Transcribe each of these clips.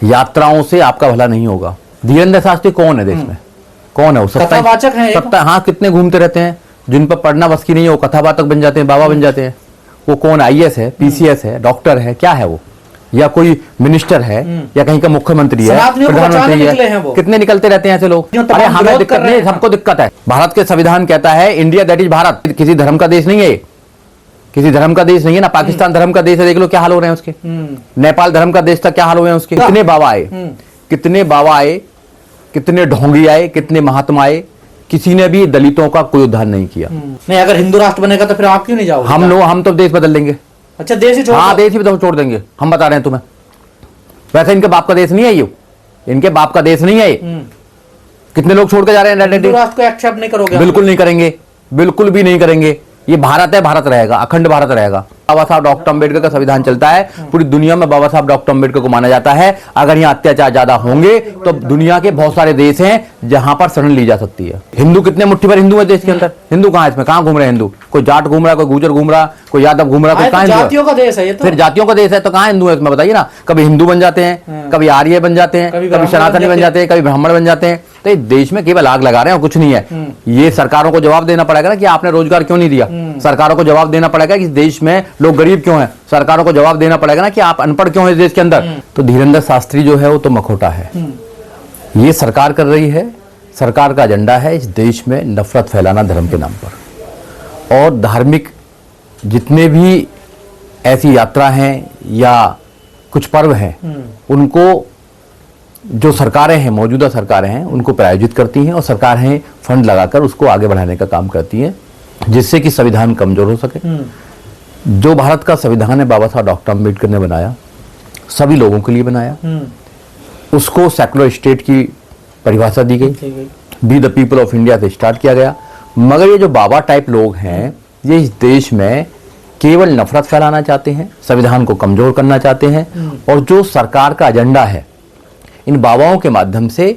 यात्राओं से आपका भला नहीं होगा। धीरेन्द्र शास्त्री कौन है देश में? कौन है वो? कथावाचक है। हाँ, कितने घूमते रहते हैं, जिन पर पढ़ना बस की नहीं है वो कथावाचक बन जाते हैं, बाबा बन जाते हैं। वो कौन? आईएएस है, पीसीएस है, डॉक्टर है, क्या है वो? या कोई मिनिस्टर है, या कहीं का मुख्यमंत्री है, प्रधानमंत्री है। कितने निकलते रहते हैं ऐसे लोग। अरे हमें दिक्कत नहीं, सबको दिक्कत है। भारत के संविधान कहता है इंडिया दैट इज भारत। किसी धर्म का देश नहीं है, किसी धर्म का देश नहीं है ना। पाकिस्तान धर्म का देश है, देख लो क्या हाल हो रहे हैं उसके। नेपाल धर्म का देश था, क्या हाल हुए हैं उसके। कितने बाबा आए, कितने बाबा आए, कितने ढोंगी आए, कितने महात्मा आए, किसी ने भी दलितों का कोई उद्धार नहीं किया। नहीं, अगर हिंदू राष्ट्र बनेगा तो फिर आप क्यों नहीं जाओगे? हम तो देश बदल देंगे। अच्छा, देश ही छोड़? हाँ, देश ही छोड़ देंगे, हम बता रहे हैं तुम्हें। वैसे इनके बाप का देश नहीं है ये, इनके बाप का देश नहीं है ये। कितने लोग छोड़ के जा रहे हैं? हिंदू राष्ट्र को एक्सेप्ट नहीं करोगे? बिल्कुल नहीं करेंगे, बिल्कुल भी नहीं करेंगे। ये भारत है, भारत रहेगा, अखंड भारत रहेगा। बाबा साहब डॉक्टर अंबेडकर का संविधान चलता है, पूरी दुनिया में बाबा साहब डॉक्टर अंबेडकर को माना जाता है। अगर यहाँ अत्याचार ज्यादा होंगे तो दुनिया के बहुत सारे देश हैं जहां पर शरण ली जा सकती है। हिंदू कितने मुट्ठी भर हिंदू है देश के अंदर। हिंदू कहाँ है इसमें? कहाँ घूम रहे हैं हिंदू? कोई जाट घूम रहा है, कोई गुजर घूम रहा, कोई यादव घूम रहा, कोई कहाँ? जातियों का देश है ये तो। फिर जातियों का देश है तो कहाँ हिंदू है इसमें? बताइए ना। कभी हिंदू बन जाते हैं, कभी आर्य बन जाते हैं, कभी सनातनी बन जाते हैं, कभी ब्राह्मण बन जाते हैं। तो इस देश में केवल आग लगा रहे हैं और कुछ नहीं है। ये सरकारों को जवाब देना पड़ेगा ना कि आपने रोजगार क्यों नहीं दिया। सरकारों को जवाब देना पड़ेगा कि इस देश में लोग गरीब क्यों हैं। सरकारों को जवाब देना पड़ेगा ना कि आप अनपढ़ क्यों हैं इस देश के अंदर। तो धीरेन्द्र शास्त्री जो है वो तो मखौटा है। ये सरकार कर रही है, सरकार का एजेंडा है इस देश में नफरत फैलाना धर्म के नाम पर। और धार्मिक जितने भी ऐसी यात्रा हैं या कुछ पर्व हैं, उनको जो सरकारें हैं, मौजूदा सरकारें हैं, उनको प्रायोजित करती हैं और सरकारें फंड लगाकर उसको आगे बढ़ाने का काम करती हैं, जिससे कि संविधान कमजोर हो सके। जो भारत का संविधान है बाबा साहब डॉक्टर अंबेडकर ने बनाया, सभी लोगों के लिए बनाया। उसको सेकुलर स्टेट की परिभाषा दी गई, B the people of India से स्टार्ट किया गया। मगर ये जो बाबा टाइप लोग हैं, ये इस देश में केवल नफरत फैलाना चाहते हैं, संविधान को कमजोर करना चाहते हैं। और जो सरकार का एजेंडा है, इन बाबाओं के माध्यम से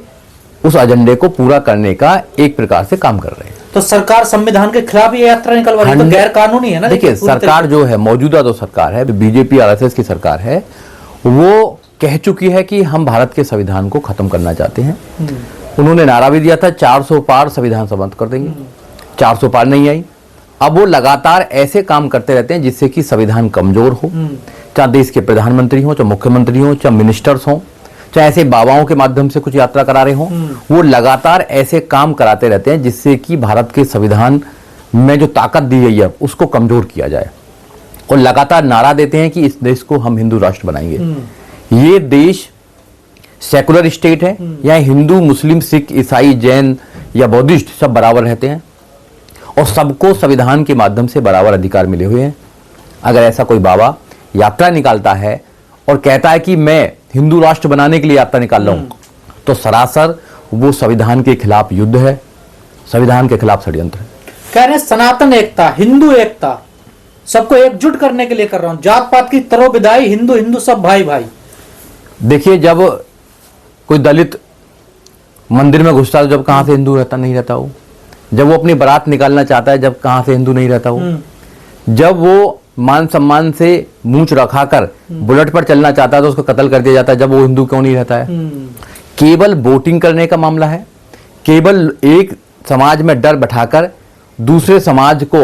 उस एजेंडे को पूरा करने का एक प्रकार से काम कर रहे हैं। तो सरकार संविधान के खिलाफ ये यात्रा निकलवा रही है, तो गैर कानूनी है ना। देखिए, सरकार जो है, मौजूदा जो सरकार है, बीजेपी आरएसएस की सरकार है, वो कह चुकी है कि हम भारत के संविधान को खत्म करना चाहते हैं। उन्होंने नारा भी दिया था 400 पार संविधान समाप्त कर देंगे। 400 पार नहीं आई। अब वो लगातार ऐसे काम करते रहते हैं जिससे कि संविधान कमजोर हो। चाहे देश के प्रधानमंत्री हो, चाहे मुख्यमंत्री हो, चाहे मिनिस्टर्स हो, चाहे ऐसे बाबाओं के माध्यम से कुछ यात्रा करा रहे हों, वो लगातार ऐसे काम कराते रहते हैं जिससे कि भारत के संविधान में जो ताकत दी गई है उसको कमजोर किया जाए। और लगातार नारा देते हैं कि इस देश को हम हिंदू राष्ट्र बनाएंगे। ये देश सेकुलर स्टेट है, यहाँ हिंदू, मुस्लिम, सिख, ईसाई, जैन या बौद्धिस्ट सब बराबर रहते हैं और सबको संविधान के माध्यम से बराबर अधिकार मिले हुए हैं। अगर ऐसा कोई बाबा यात्रा निकालता है और कहता है कि मैं हिंदू राष्ट्र बनाने के लिए यात्रा निकाल रहा हूं, तो सरासर वो संविधान के खिलाफ युद्ध है, संविधान के खिलाफ षड्यंत्र है। कह रहे सनातन एकता, हिंदू एकता, सबको एकजुट करने के लिए कर रहा हूं, जात पात की तरह विदाई, हिंदू हिंदू सब भाई भाई। देखिए, जब कोई दलित मंदिर में घुसता है, जब कहां से हिंदू रहता नहीं रहता वो। जब वो अपनी बारात निकालना चाहता है, जब कहां से हिंदू नहीं रहता वो। जब वो मान सम्मान से मूंछ रखाकर बुलेट पर चलना चाहता है तो उसको कत्ल कर दिया जाता है, जब वो हिंदू क्यों नहीं रहता है? केवल वोटिंग करने का मामला है, केवल एक समाज में डर बैठाकर दूसरे समाज को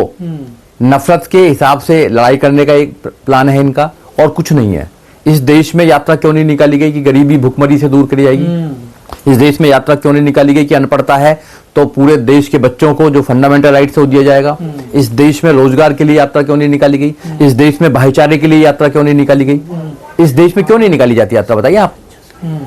नफरत के हिसाब से लड़ाई करने का एक प्लान है इनका, और कुछ नहीं है। इस देश में यात्रा क्यों नहीं निकाली गई कि गरीबी भुखमरी से दूर करी जाएगी? इस देश में यात्रा क्यों नहीं निकाली गई कि अनपढ़ता है तो पूरे देश के बच्चों को जो फंडामेंटल राइट्स है वो दिया जाएगा? इस देश में रोजगार के लिए यात्रा क्यों नहीं निकाली गई? इस देश में भाईचारे के लिए यात्रा क्यों नहीं निकाली गई? इस देश में क्यों नहीं निकाली जाती यात्रा, बताइए आप।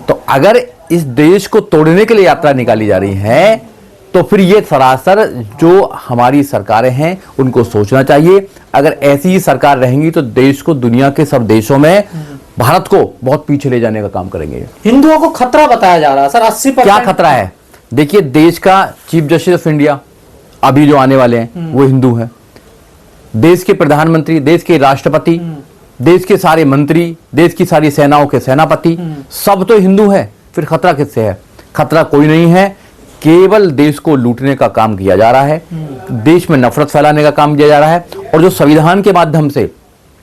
तो अगर इस देश को तोड़ने के लिए यात्रा निकाली जा रही है तो फिर ये सरासर जो हमारी सरकारें हैं उनको सोचना चाहिए। अगर ऐसी ही सरकार रहेंगी तो देश को दुनिया के सब देशों में, भारत को बहुत पीछे ले जाने का काम करेंगे। हिंदुओं को खतरा बताया जा रहा है सर, 80%। क्या खतरा है? देखिए, देश का चीफ जस्टिस ऑफ इंडिया अभी जो आने वाले हैं वो हिंदू हैं। देश के प्रधानमंत्री, देश के राष्ट्रपति, देश के सारे मंत्री, देश की सारी सेनाओं के सेनापति सब तो हिंदू है। फिर खतरा किससे है? खतरा कोई नहीं है, केवल देश को लूटने का काम किया जा रहा है, देश में नफरत फैलाने का काम किया जा रहा है। और जो संविधान के माध्यम से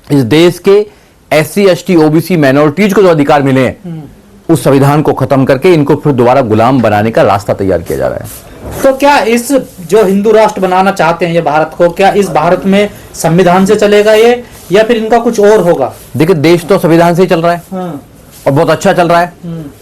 इस देश के SC ST OBC माइनॉरिटीज को जो अधिकार मिले हैं, उस संविधान को खत्म करके इनको फिर दोबारा गुलाम बनाने का रास्ता तैयार किया जा रहा है। तो क्या इस जो हिंदू राष्ट्र बनाना चाहते हैं ये भारत को, क्या इस भारत में संविधान से चलेगा ये, या फिर इनका कुछ और होगा? देखिए, देश तो संविधान से ही चल रहा है और बहुत अच्छा चल रहा है।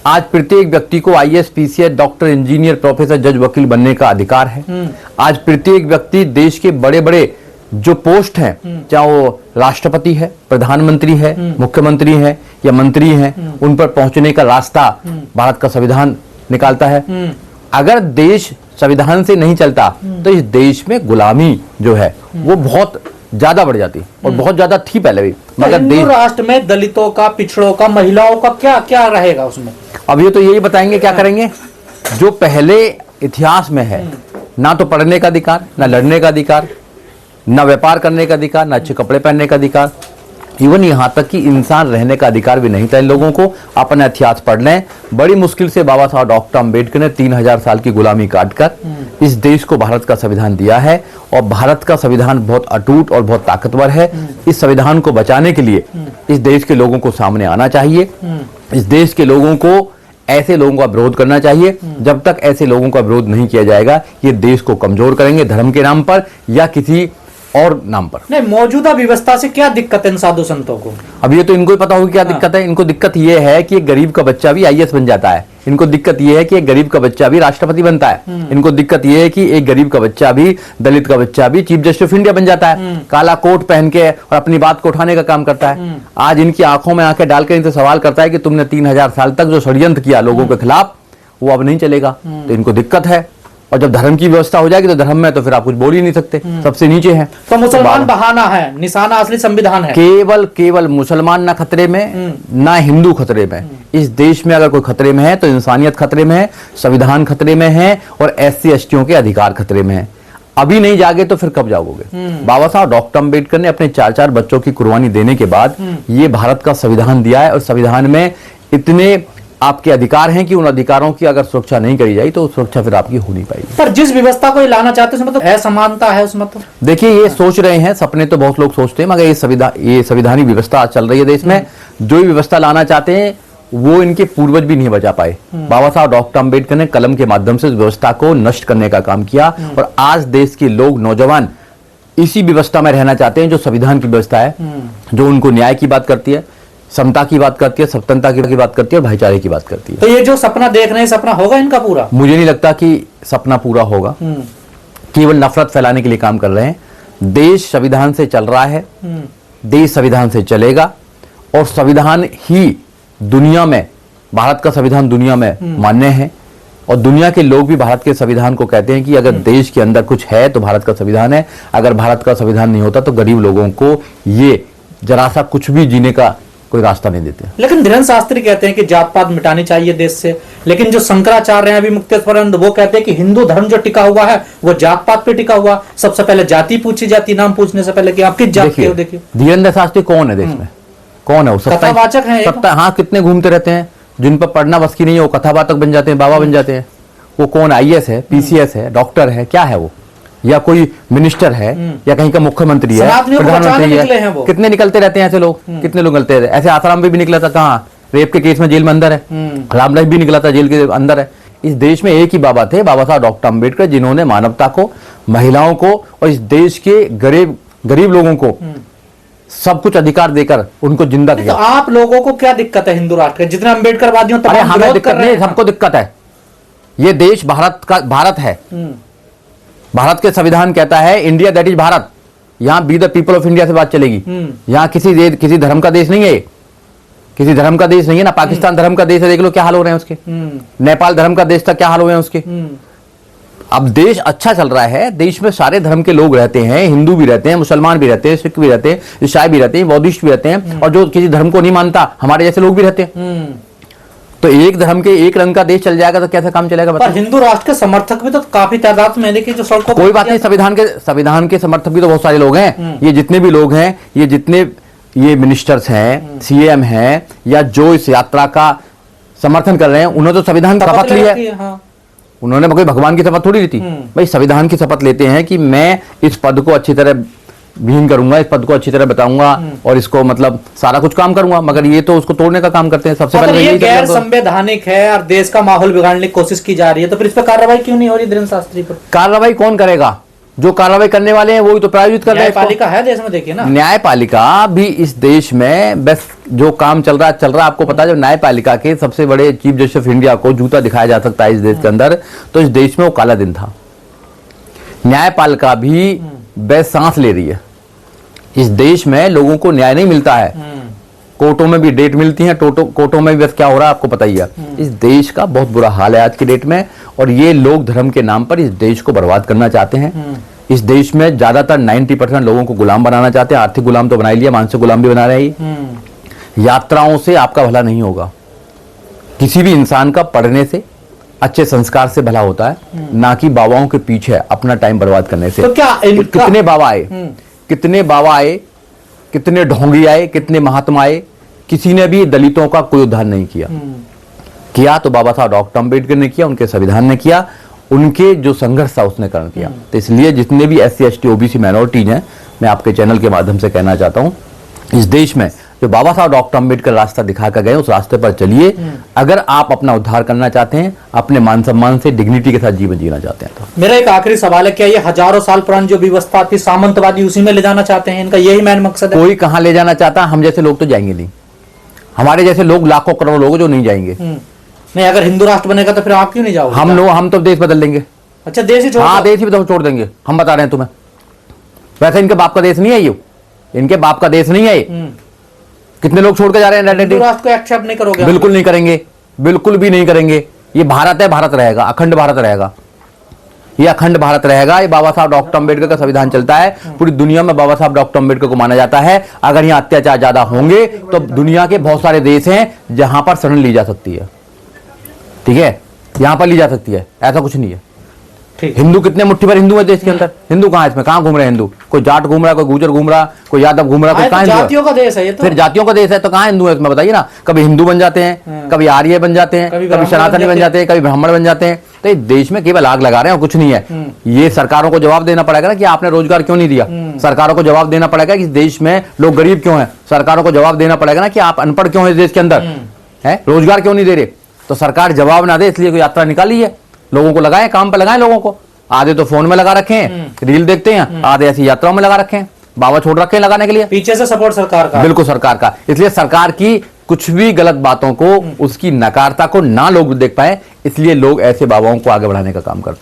आज प्रत्येक व्यक्ति को IAS, PCS, doctor, engineer, professor, जज, वकील बनने का अधिकार है। आज प्रत्येक व्यक्ति देश के बड़े बड़े जो पोस्ट हैं, चाहे वो राष्ट्रपति है, प्रधानमंत्री है, मुख्यमंत्री है या मंत्री है, उन पर पहुंचने का रास्ता भारत का संविधान निकालता है। अगर देश संविधान से नहीं चलता तो इस देश में गुलामी जो है वो बहुत ज्यादा बढ़ जाती और बहुत ज्यादा थी पहले भी। मगर हिंदू राष्ट्र में दलितों का, पिछड़ों का, महिलाओं का क्या क्या रहेगा उसमें? अब ये तो यही बताएंगे क्या करेंगे। जो पहले इतिहास में है, ना तो पढ़ने का अधिकार, ना लड़ने का अधिकार, ना व्यापार करने का अधिकार, ना अच्छे कपड़े पहनने का अधिकार, इवन यहां तक कि इंसान रहने का अधिकार भी नहीं था इन लोगों को। अपने इतिहास पढ़ लें, बड़ी मुश्किल से बाबा साहब डॉक्टर अंबेडकर ने 3000 साल की गुलामी काटकर इस देश को भारत का संविधान दिया है और भारत का संविधान बहुत अटूट और बहुत ताकतवर है। इस संविधान को बचाने के लिए इस देश के लोगों को सामने आना चाहिए। इस देश के लोगों को, ऐसे लोगों का विरोध करना चाहिए। जब तक ऐसे लोगों का विरोध नहीं किया जाएगा, ये देश को कमजोर करेंगे धर्म के नाम पर या किसी और नाम पर। नहीं, मौजूदा व्यवस्था से क्या दिक्कत है इन साधु संतों को? अब ये तो इनको ही पता होगी क्या दिक्कत है। इनको दिक्कत ये है कि एक गरीब का बच्चा भी आईएएस बन जाता है। इनको दिक्कत ये है कि एक गरीब का बच्चा भी राष्ट्रपति बनता है। इनको दिक्कत ये है कि एक गरीब का बच्चा भी, दलित का बच्चा भी चीफ जस्टिस ऑफ इंडिया बन जाता है, काला कोट पहन के और अपनी बात को उठाने का काम करता है। आज इनकी आंखों में आंखें डालकर इनसे सवाल करता है कि तुमने 3000 साल तक जो षड्यंत्र किया लोगों के खिलाफ, वो अब नहीं चलेगा। तो इनको दिक्कत है। और जब धर्म की व्यवस्था हो जाएगी तो धर्म में तो फिर आप कुछ बोल ही नहीं सकते, सबसे नीचे है। तो मुसलमान बहाना है, निशाना असली संविधान है। केवल मुसलमान ना खतरे में, ना हिंदू खतरे में। इस देश में अगर कोई खतरे में है तो इंसानियत खतरे में है, संविधान खतरे में है और एससी एसटियों के अधिकार खतरे में है। अभी नहीं जागे तो फिर कब जाओगे? बाबा साहब डॉक्टर अंबेडकर ने अपने 4-4 बच्चों की कुर्बानी देने के बाद ये भारत का संविधान दिया है और संविधान में इतने आपके अधिकार हैं कि उन अधिकारों की अगर सुरक्षा नहीं करी जाए तो सुरक्षा फिर आपकी हो नहीं पाएगी। पर जिस व्यवस्था को लाना चाहते हैं उसमें तो असमानता है उसमें तो। देखिए, ये सोच रहे हैं, सपने तो बहुत लोग सोचते हैं, मगर ये संविधानिक व्यवस्था चल रही है देश में। जो व्यवस्था लाना चाहते हैं वो इनके पूर्वज भी नहीं बचा पाए। बाबा साहब डॉक्टर अंबेडकर ने कलम के माध्यम से इस व्यवस्था को नष्ट करने का काम किया और आज देश के लोग, नौजवान इसी व्यवस्था में रहना चाहते हैं जो संविधान की व्यवस्था है, जो उनको न्याय की बात करती है, समता की बात करती है, स्वतंत्रता की बात करती है और भाईचारे की बात करती है। तो ये जो सपना देख रहे हैं, सपना होगा इनका पूरा? मुझे नहीं लगता कि सपना पूरा होगा। केवल नफरत फैलाने के लिए काम कर रहे हैं। देश संविधान से चल रहा है, देश संविधान से चलेगा और संविधान ही दुनिया में, भारत का संविधान दुनिया में मान्य है और दुनिया के लोग भी भारत के संविधान को कहते हैं कि अगर देश के अंदर कुछ है तो भारत का संविधान है। अगर भारत का संविधान नहीं होता तो गरीब लोगों को ये जरा सा कुछ भी जीने का कोई रास्ता नहीं देते। लेकिन धीरेन्द्र शास्त्री कहते हैं कि जात पात मिटानी चाहिए देश से, लेकिन जो शंकराचार्य हैं अभी मुक्तेश्वरानंद, वो कहते हैं कि हिंदू धर्म जो टिका हुआ है वो जात पात पे टिका हुआ। सबसे पहले जाति पूछी जाती, नाम पूछने से पहले कि आप किस जात के हो। देखिए, धीरेन्द्र शास्त्री कौन है देश में? कौन है वो? कथावाचक है। हाँ, कितने घूमते रहते हैं, जिन पर पढ़ना बस की नहीं है वो कथावाचक बन जाते हैं, बाबा बन जाते हैं। वो कौन? आईएएस है, पीसीएस है, डॉक्टर है, क्या है वो? या कोई मिनिस्टर है या कहीं का मुख्यमंत्री है, प्रधानमंत्री है। कितने निकलते रहते हैं ऐसे लोग, कितने लोग निकलते रहते हैं। ऐसे आसाराम भी निकला था, कहाँ रेप के केस में जेल में अंदर है। राम रहीम भी निकला था, जेल के अंदर है। इस देश में एक ही बाबा थे, बाबा साहब डॉक्टर अंबेडकर, जिन्होंने मानवता को, महिलाओं को और इस देश के गरीब लोगों को सब कुछ अधिकार देकर उनको जिंदा किया। तो आप लोगों को क्या दिक्कत है हिंदू राष्ट्र के? जितने अंबेडकरवादियों तक हमें दिक्कत नहीं, सबको दिक्कत है। ये देश भारत है। भारत के संविधान कहता है इंडिया दैट इज भारत। यहाँ we the people of India से बात चलेगी। यहाँ किसी धर्म का देश नहीं है, किसी धर्म का देश नहीं है ना। पाकिस्तान धर्म का देश है, देख लो क्या हाल हो रहे हैं उसके। नेपाल धर्म का देश था, क्या हाल हो रहे हैं उसके। अब देश अच्छा चल रहा है, देश में सारे धर्म के लोग रहते हैं, हिंदू भी रहते हैं, मुसलमान भी रहते हैं, सिख भी रहते हैं, ईसाई भी रहते हैं, बौद्धिस्ट भी रहते हैं और जो किसी धर्म को नहीं मानता हमारे जैसे लोग भी रहते हैं। तो एक धर्म के एक रंग का देश चल जाएगा तो कैसा काम चलेगा? पर हिंदू राष्ट्र के समर्थक भी तो काफी तादाद में देखिए जो सड़कों। कोई बात नहीं, संविधान के समर्थक भी तो बहुत सारे लोग हैं। ये जितने भी लोग हैं, ये जितने मिनिस्टर्स हैं, सीएम हैं या जो इस यात्रा का समर्थन कर रहे हैं, उन्होंने तो संविधान की शपथ ली है। उन्होंने कोई भगवान की शपथ थोड़ी ली थी भाई, संविधान की शपथ लेते हैं कि मैं इस पद को अच्छी तरह विहीन करूंगा, इस पद को अच्छी तरह बताऊंगा और इसको मतलब सारा कुछ काम करूंगा, मगर ये तो उसको तोड़ने का काम करते हैं। सबसे पहले ये यही गैर करना। संवैधानिक है और देश का माहौल बिगाड़ने की कोशिश की जा रही है, तो फिर इस पर कार्रवाई क्यों नहीं हो रही धीरेन्द्र शास्त्री पर? कार्रवाई कौन करेगा? जो कार्रवाई करने वाले हैं वही तो प्रायोजित कर रहे हैं। न्यायपालिका है देश में, देखिए ना। न्यायपालिका भी इस देश में बस जो काम चल रहा है। आपको पता है जब न्यायपालिका के सबसे बड़े चीफ जस्टिस ऑफ इंडिया को जूता दिखाया जा सकता है इस देश के अंदर, तो इस देश में वो काला दिन था। न्यायपालिका भी बस सांस ले रही है। इस देश में लोगों को न्याय नहीं मिलता है। कोर्टों में भी डेट मिलती है, कोर्टों में भी बस क्या हो रहा है आपको पता ही है। इस देश का बहुत बुरा हाल है आज की डेट में, और ये लोग धर्म के नाम पर इस देश को बर्बाद करना चाहते हैं। इस देश में ज्यादातर 90% लोगों को गुलाम बनाना चाहते हैं। आर्थिक गुलाम तो बना ही लिया, मानसिक गुलाम भी बना रहे हैं। यात्राओं से आपका भला नहीं होगा। किसी भी इंसान का पढ़ने से, अच्छे संस्कार से भला होता है, ना कि बाबाओं के पीछे अपना टाइम बर्बाद करने से। तो क्या कितने बाबा आए, कितने ढोंगी आए, कितने महात्मा आए, किसी ने भी दलितों का कोई उद्धार नहीं किया तो बाबा साहब डॉक्टर अम्बेडकर ने किया, उनके संविधान ने किया, उनके जो संघर्ष था उसने कारण किया। तो इसलिए जितने भी SC ST OBC माइनॉरिटीज हैं, मैं आपके चैनल के माध्यम से कहना चाहता हूं, इस देश में जो बाबा साहब डॉक्टर अम्बेडकर रास्ता दिखा कर गए उस रास्ते पर चलिए। अगर आप अपना उद्धार करना चाहते हैं, अपने मान सम्मान से डिग्निटी के साथ जीवन जीना चाहते हैं तो। मेरा एक आखिरी सवाल है, क्या ये हजारों साल पुरानी जो व्यवस्था थी सामंतवादी, उसी में ले जाना चाहते हैं? इनका यही मेन मकसद है? कोई कहां ले जाना चाहता, हम जैसे लोग तो जाएंगे नहीं। हमारे जैसे लोग लाखों करोड़ लोग जो नहीं जाएंगे। नहीं, अगर हिंदू राष्ट्र बनेगा तो फिर आप क्यों नहीं जाओगे? हम तो देश बदल देंगे। अच्छा, देश ही छोड़? हाँ, देश ही छोड़ देंगे, हम बता रहे हैं तुम्हें। वैसे इनके बाप का देश नहीं है ये, इनके बाप का देश नहीं है ये। कितने लोग छोड़ के जा रहे हैं? हिंदू राष्ट्र को एक्सेप्ट नहीं करोगे? बिल्कुल नहीं करेंगे, बिल्कुल भी नहीं करेंगे। ये भारत है, भारत रहेगा, अखंड भारत रहेगा, ये अखंड भारत रहेगा। ये बाबा साहब डॉक्टर अम्बेडकर का संविधान चलता है। पूरी दुनिया में बाबा साहब डॉक्टर अम्बेडकर को माना जाता है। अगर यहाँ अत्याचार ज्यादा होंगे तो दुनिया के बहुत सारे देश हैं जहां पर शरण ली जा सकती है, ठीक है, यहां पर ली जा सकती है, ऐसा कुछ नहीं है। हिंदू कितने मुट्ठी भर हिंदू है देश के अंदर। हिंदू कहां है इसमें? कहां घूम रहे हैं हिंदू? कोई जाट घूम रहा है, कोई गुजर घूम रहा, कोई यादव घूम रहा, कोई कहां? जातियों का देश है ये तो। फिर जातियों का देश है तो कहां हिंदू है इसमें? बताइए ना। कभी हिंदू बन जाते हैं, कभी आर्य बन जाते हैं, कभी सनातनी बन जाते हैं, कभी ब्राह्मण बन जाते हैं। तो इस देश में केवल आग लगा रहे हैं और कुछ नहीं है। ये सरकारों को जवाब देना पड़ेगा ना कि आपने रोजगार क्यों नहीं दिया। सरकारों को जवाब देना पड़ेगा कि इस देश में लोग गरीब क्यों हैं। सरकारों को जवाब देना पड़ेगा ना कि आप अनपढ़ क्यों हैं इस देश के अंदर, है रोजगार क्यों नहीं दे रहे। तो सरकार जवाब ना दे, इसलिए कोई यात्रा निकाली है। लोगों को लगाए, काम पर लगाए लोगों को। आधे तो फोन में लगा रखे हैं, रील देखते हैं, आधे ऐसी यात्राओं में लगा रखे हैं, बाबा छोड़ रखे हैं लगाने के लिए। पीछे से सपोर्ट सरकार का, बिल्कुल सरकार का। इसलिए सरकार की कुछ भी गलत बातों को, उसकी नकारता को ना लोग देख पाए, इसलिए लोग ऐसे बाबाओं को आगे बढ़ाने का काम करते हैं।